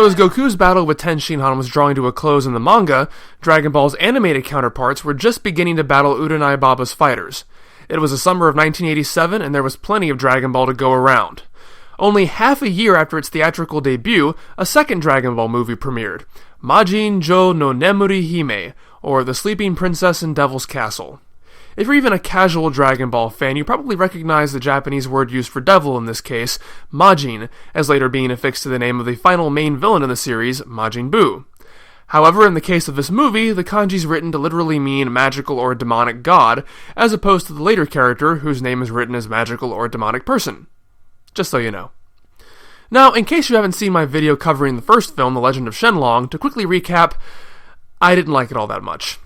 So as Goku's battle with Ten Shinhan was drawing to a close in the manga, Dragon Ball's animated counterparts were just beginning to battle Uranai Baba's fighters. It was the summer of 1987, and there was plenty of Dragon Ball to go around. Only half a year after its theatrical debut, a second Dragon Ball movie premiered, Majin Jo no Nemuri Hime, or The Sleeping Princess in Devil's Castle. If you're even a casual Dragon Ball fan, you probably recognize the Japanese word used for devil in this case, Majin, as later being affixed to the name of the final main villain in the series, Majin Buu. However, in the case of this movie, the kanji's written to literally mean magical or demonic god, as opposed to the later character whose name is written as magical or demonic person. Just so you know. Now, in case you haven't seen my video covering the first film, The Legend of Shenlong, to quickly recap, I didn't like it all that much.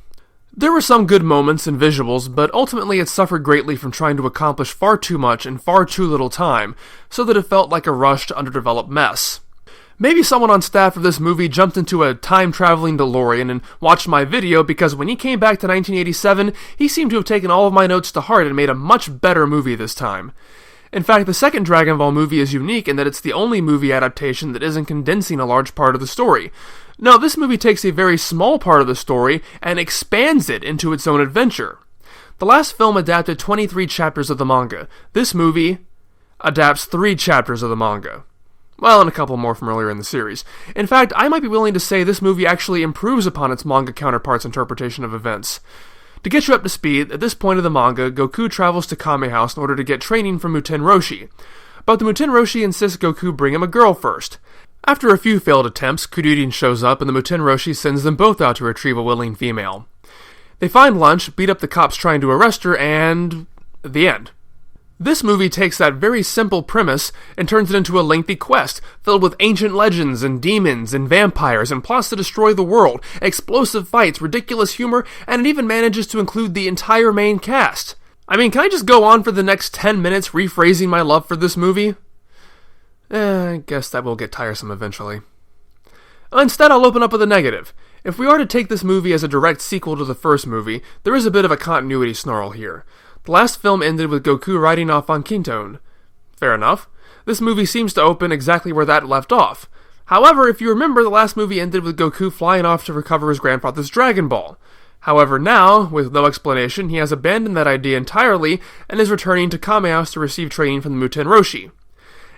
There were some good moments and visuals, but ultimately it suffered greatly from trying to accomplish far too much in far too little time, so that it felt like a rushed, underdeveloped mess. Maybe someone on staff of this movie jumped into a time-traveling DeLorean and watched my video because when he came back to 1987, he seemed to have taken all of my notes to heart and made a much better movie this time. In fact, the second Dragon Ball movie is unique in that it's the only movie adaptation that isn't condensing a large part of the story. No, this movie takes a very small part of the story and expands it into its own adventure. The last film adapted 23 chapters of the manga. This movie adapts 3 chapters of the manga. Well, and a couple more from earlier in the series. In fact, I might be willing to say this movie actually improves upon its manga counterpart's interpretation of events. To get you up to speed, at this point of the manga, Goku travels to Kame House in order to get training from Muten Roshi. But the Muten Roshi insists Goku bring him a girl first. After a few failed attempts, Kuririn shows up and the Muten Roshi sends them both out to retrieve a willing female. They find lunch, beat up the cops trying to arrest her, and the end. This movie takes that very simple premise and turns it into a lengthy quest, filled with ancient legends and demons and vampires and plots to destroy the world, explosive fights, ridiculous humor, and it even manages to include the entire main cast. I mean, can I just go on for the next 10 minutes rephrasing my love for this movie? I guess that will get tiresome eventually. Instead, I'll open up with a negative. If we are to take this movie as a direct sequel to the first movie, there is a bit of a continuity snarl here. The last film ended with Goku riding off on Kinton. Fair enough. This movie seems to open exactly where that left off. However, if you remember, the last movie ended with Goku flying off to recover his grandfather's Dragon Ball. However, now, with no explanation, he has abandoned that idea entirely and is returning to Kame House to receive training from the Muten Roshi.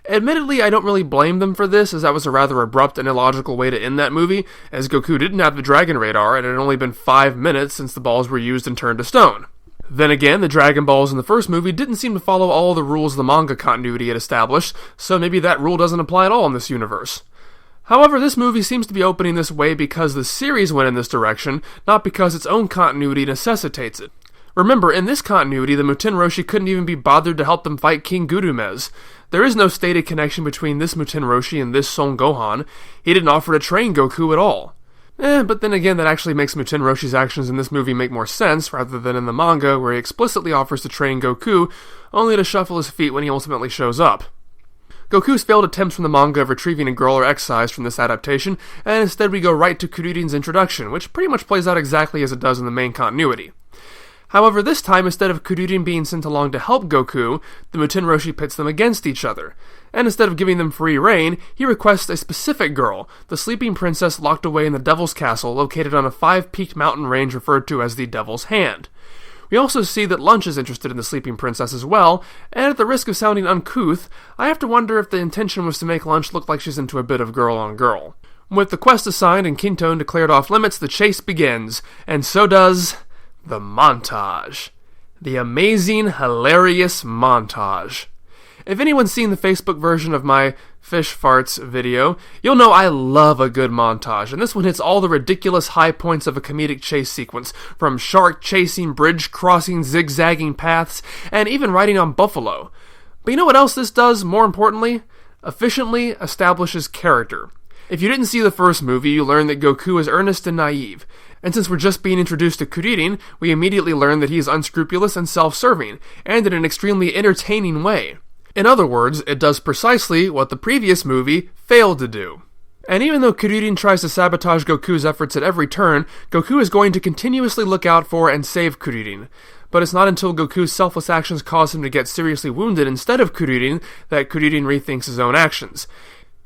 Admittedly, I don't really blame them for this, as that was a rather abrupt and illogical way to end that movie, as Goku didn't have the Dragon Radar and it had only been 5 minutes since the balls were used and turned to stone. Then again, the Dragon Balls in the first movie didn't seem to follow all the rules the manga continuity had established, so maybe that rule doesn't apply at all in this universe. However, this movie seems to be opening this way because the series went in this direction, not because its own continuity necessitates it. Remember, in this continuity, the Muten Roshi couldn't even be bothered to help them fight King Gurumez. There is no stated connection between this Muten Roshi and this Son Gohan. He didn't offer to train Goku at all. But then again, that actually makes Muten Roshi's actions in this movie make more sense, rather than in the manga, where he explicitly offers to train Goku, only to shuffle his feet when he ultimately shows up. Goku's failed attempts from the manga of retrieving a girl are excised from this adaptation, and instead we go right to Kuririn's introduction, which pretty much plays out exactly as it does in the main continuity. However, this time, instead of Kuririn being sent along to help Goku, the Muten Roshi pits them against each other. And instead of giving them free reign, he requests a specific girl, the sleeping princess locked away in the Devil's Castle, located on a 5-peaked mountain range referred to as the Devil's Hand. We also see that Lunch is interested in the sleeping princess as well, and at the risk of sounding uncouth, I have to wonder if the intention was to make Lunch look like she's into a bit of girl-on-girl. With the quest assigned and Kinton declared off limits, the chase begins, and so does the montage. The amazing, hilarious montage. If anyone's seen the Facebook version of my Fish Farts video, you'll know I love a good montage, and this one hits all the ridiculous high points of a comedic chase sequence, from shark chasing, bridge crossing, zigzagging paths, and even riding on buffalo. But you know what else this does, more importantly? Efficiently establishes character. If you didn't see the first movie, you learn that Goku is earnest and naive. And since we're just being introduced to Kuririn, we immediately learn that he is unscrupulous and self-serving, and in an extremely entertaining way. In other words, it does precisely what the previous movie failed to do. And even though Kuririn tries to sabotage Goku's efforts at every turn, Goku is going to continuously look out for and save Kuririn. But it's not until Goku's selfless actions cause him to get seriously wounded instead of Kuririn that Kuririn rethinks his own actions.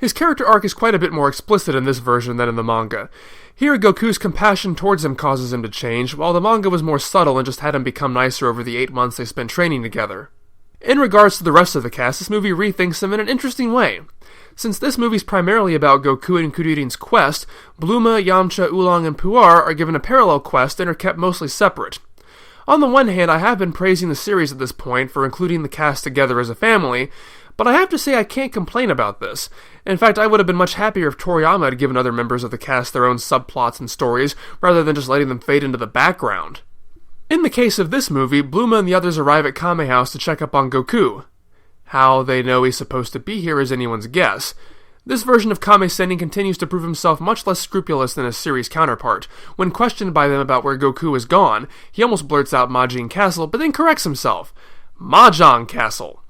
His character arc is quite a bit more explicit in this version than in the manga. Here, Goku's compassion towards him causes him to change, while the manga was more subtle and just had him become nicer over the 8 months they spent training together. In regards to the rest of the cast, this movie rethinks them in an interesting way. Since this movie's primarily about Goku and Kuririn's quest, Bluma, Yamcha, Oolong, and Puar are given a parallel quest and are kept mostly separate. On the one hand, I have been praising the series at this point for including the cast together as a family, but I have to say I can't complain about this. In fact, I would have been much happier if Toriyama had given other members of the cast their own subplots and stories, rather than just letting them fade into the background. In the case of this movie, Bluma and the others arrive at Kame House to check up on Goku. How they know he's supposed to be here is anyone's guess. This version of Kame Sennin continues to prove himself much less scrupulous than his series counterpart. When questioned by them about where Goku is gone, he almost blurts out Majin Castle, but then corrects himself. Mahjong Castle.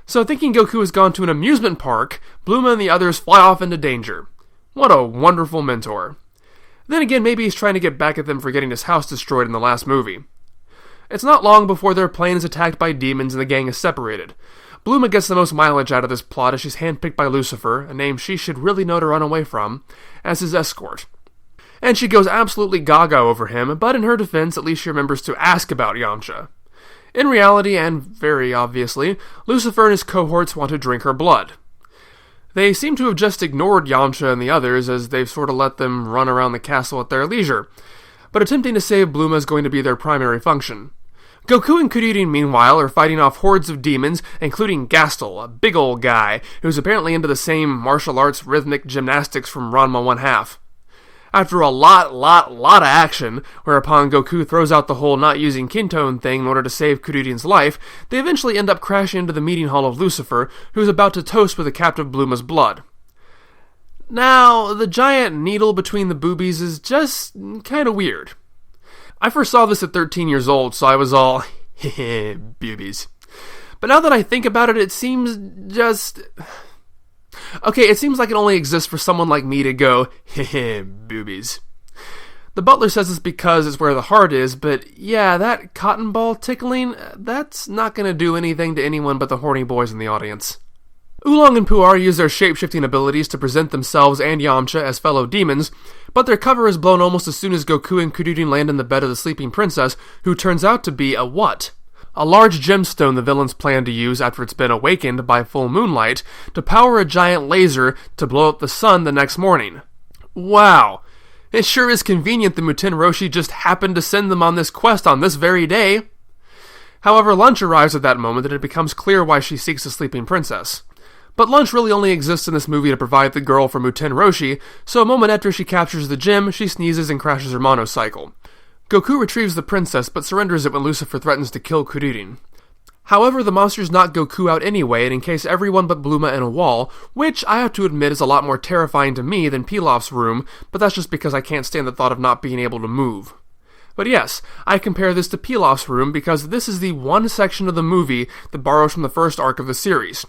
So thinking Goku has gone to an amusement park, Bluma and the others fly off into danger. What a wonderful mentor. Then again, maybe he's trying to get back at them for getting his house destroyed in the last movie. It's not long before their plane is attacked by demons and the gang is separated. Bluma gets the most mileage out of this plot as she's handpicked by Lucifer, a name she should really know to run away from, as his escort. And she goes absolutely gaga over him, but in her defense, at least she remembers to ask about Yamcha. In reality, and very obviously, Lucifer and his cohorts want to drink her blood. They seem to have just ignored Yamcha and the others, as they've sort of let them run around the castle at their leisure, but attempting to save Bluma is going to be their primary function. Goku and Kuririn, meanwhile, are fighting off hordes of demons, including Gastel, a big old guy, who's apparently into the same martial arts rhythmic gymnastics from Ranma 1/2. After a lot of action, whereupon Goku throws out the whole not using Kintone thing in order to save Kuririn's life, they eventually end up crashing into the meeting hall of Lucifer, who's about to toast with a captive Bluma's blood. Now, the giant needle between the boobies is just kinda weird. I first saw this at 13 years old, so I was all, heh, boobies. But now that I think about it, it seems just... Okay, it seems like it only exists for someone like me to go, heh, boobies. The butler says it's because it's where the heart is, but yeah, that cotton ball tickling, that's not gonna do anything to anyone but the horny boys in the audience. Oolong and Puar use their shape-shifting abilities to present themselves and Yamcha as fellow demons, but their cover is blown almost as soon as Goku and Kuririn land in the bed of the sleeping princess, who turns out to be a what? A large gemstone the villains plan to use after it's been awakened by full moonlight to power a giant laser to blow up the sun the next morning. Wow! It sure is convenient that Muten Roshi just happened to send them on this quest on this very day. However, lunch arrives at that moment and it becomes clear why she seeks the sleeping princess. But lunch really only exists in this movie to provide the girl for Muten Roshi, so a moment after she captures the gem, she sneezes and crashes her monocycle. Goku retrieves the princess, but surrenders it when Lucifer threatens to kill Kuririn. However, the monsters knock Goku out anyway and encase everyone but Bluma in a wall, which I have to admit is a lot more terrifying to me than Pilaf's room, but that's just because I can't stand the thought of not being able to move. But yes, I compare this to Pilaf's room because this is the one section of the movie that borrows from the first arc of the series.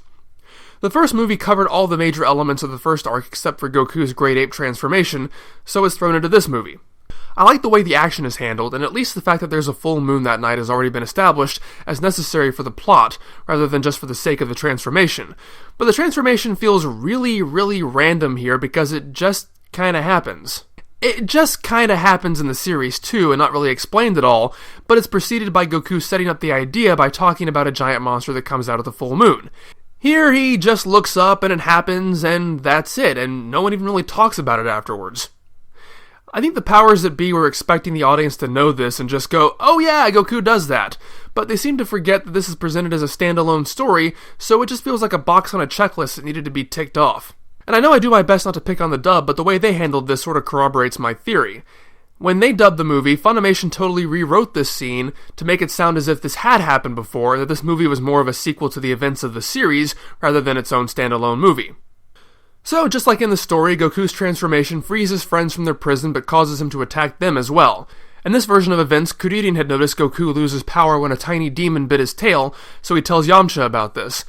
The first movie covered all the major elements of the first arc except for Goku's Great Ape Transformation, so it's thrown into this movie. I like the way the action is handled, and at least the fact that there's a full moon that night has already been established as necessary for the plot, rather than just for the sake of the transformation. But the transformation feels really random here because it just kinda happens. It just kinda happens in the series too, and not really explained at all, but it's preceded by Goku setting up the idea by talking about a giant monster that comes out of the full moon. Here he just looks up and it happens, and that's it, and no one even really talks about it afterwards. I think the powers that be were expecting the audience to know this and just go, oh yeah, Goku does that. But they seem to forget that this is presented as a standalone story, so it just feels like a box on a checklist that needed to be ticked off. And I know I do my best not to pick on the dub, but the way they handled this sort of corroborates my theory. When they dubbed the movie, Funimation totally rewrote this scene to make it sound as if this had happened before, and that this movie was more of a sequel to the events of the series, rather than its own standalone movie. So, just like in the story, Goku's transformation frees his friends from their prison but causes him to attack them as well. In this version of events, Kuririn had noticed Goku loses power when a tiny demon bit his tail, so he tells Yamcha about this.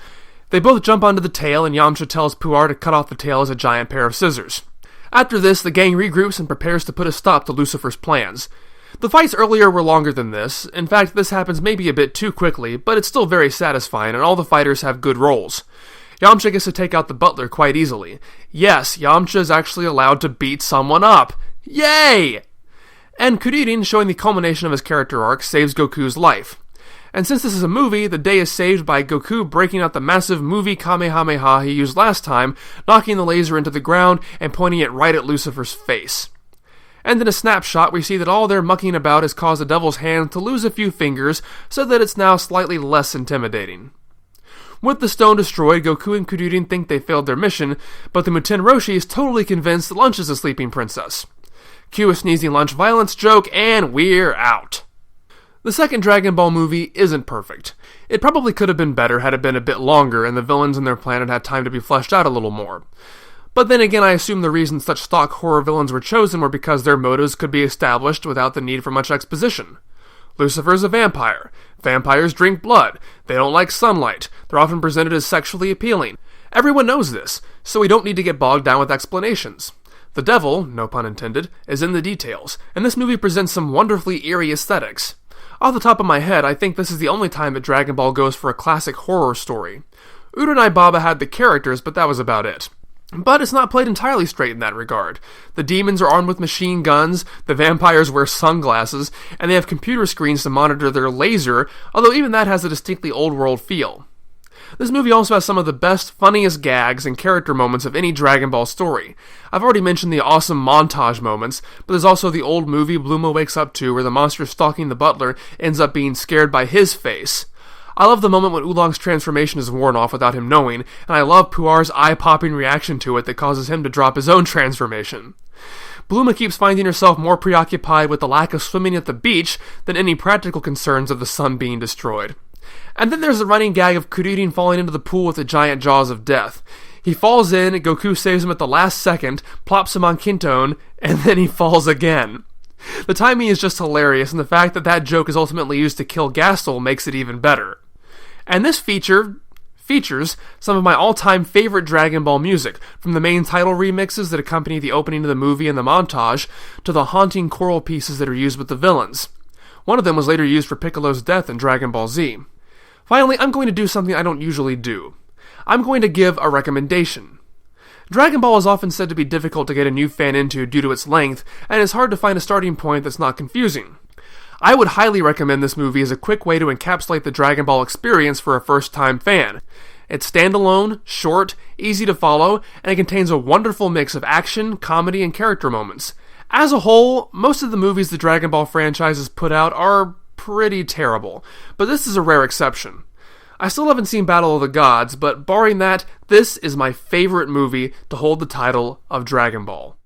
They both jump onto the tail, and Yamcha tells Puar to cut off the tail as a giant pair of scissors. After this, the gang regroups and prepares to put a stop to Lucifer's plans. The fights earlier were longer than this. In fact, this happens maybe a bit too quickly, but it's still very satisfying, and all the fighters have good roles. Yamcha gets to take out the butler quite easily. Yes, Yamcha is actually allowed to beat someone up. Yay! And Kuririn, showing the culmination of his character arc, saves Goku's life. And since this is a movie, the day is saved by Goku breaking out the massive movie Kamehameha he used last time, knocking the laser into the ground and pointing it right at Lucifer's face. And in a snapshot, we see that all their mucking about has caused the Devil's hand to lose a few fingers, so that it's now slightly less intimidating. With the stone destroyed, Goku and Kuririn think they failed their mission, but the Muten Roshi is totally convinced that Lunch is a sleeping princess. Cue a sneezing Lunch violence joke, and we're out. The second Dragon Ball movie isn't perfect. It probably could have been better had it been a bit longer and the villains and their planet had time to be fleshed out a little more. But then again, I assume the reason such stock horror villains were chosen were because their motives could be established without the need for much exposition. Lucifer's a vampire. Vampires drink blood. They don't like sunlight. They're often presented as sexually appealing. Everyone knows this, so we don't need to get bogged down with explanations. The devil, no pun intended, is in the details, and this movie presents some wonderfully eerie aesthetics. Off the top of my head, I think this is the only time that Dragon Ball goes for a classic horror story. Uranai Baba had the characters, but that was about it. But it's not played entirely straight in that regard. The demons are armed with machine guns, the vampires wear sunglasses, and they have computer screens to monitor their laser, although even that has a distinctly old-world feel. This movie also has some of the best, funniest gags and character moments of any Dragon Ball story. I've already mentioned the awesome montage moments, but there's also the old movie Bluma wakes up to where the monster stalking the butler ends up being scared by his face. I love the moment when Oolong's transformation is worn off without him knowing, and I love Puar's eye-popping reaction to it that causes him to drop his own transformation. Bluma keeps finding herself more preoccupied with the lack of swimming at the beach than any practical concerns of the sun being destroyed. And then there's the running gag of Kuririn falling into the pool with the giant jaws of death. He falls in, Goku saves him at the last second, plops him on Kintone, and then he falls again. The timing is just hilarious, and the fact that that joke is ultimately used to kill Gastel makes it even better. And this features some of my all-time favorite Dragon Ball music, from the main title remixes that accompany the opening of the movie and the montage, to the haunting choral pieces that are used with the villains. One of them was later used for Piccolo's death in Dragon Ball Z. Finally, I'm going to do something I don't usually do. I'm going to give a recommendation. Dragon Ball is often said to be difficult to get a new fan into due to its length, and it's hard to find a starting point that's not confusing. I would highly recommend this movie as a quick way to encapsulate the Dragon Ball experience for a first-time fan. It's standalone, short, easy to follow, and it contains a wonderful mix of action, comedy, and character moments. As a whole, most of the movies the Dragon Ball franchise has put out are pretty terrible, but this is a rare exception. I still haven't seen Battle of the Gods, but barring that, this is my favorite movie to hold the title of Dragon Ball.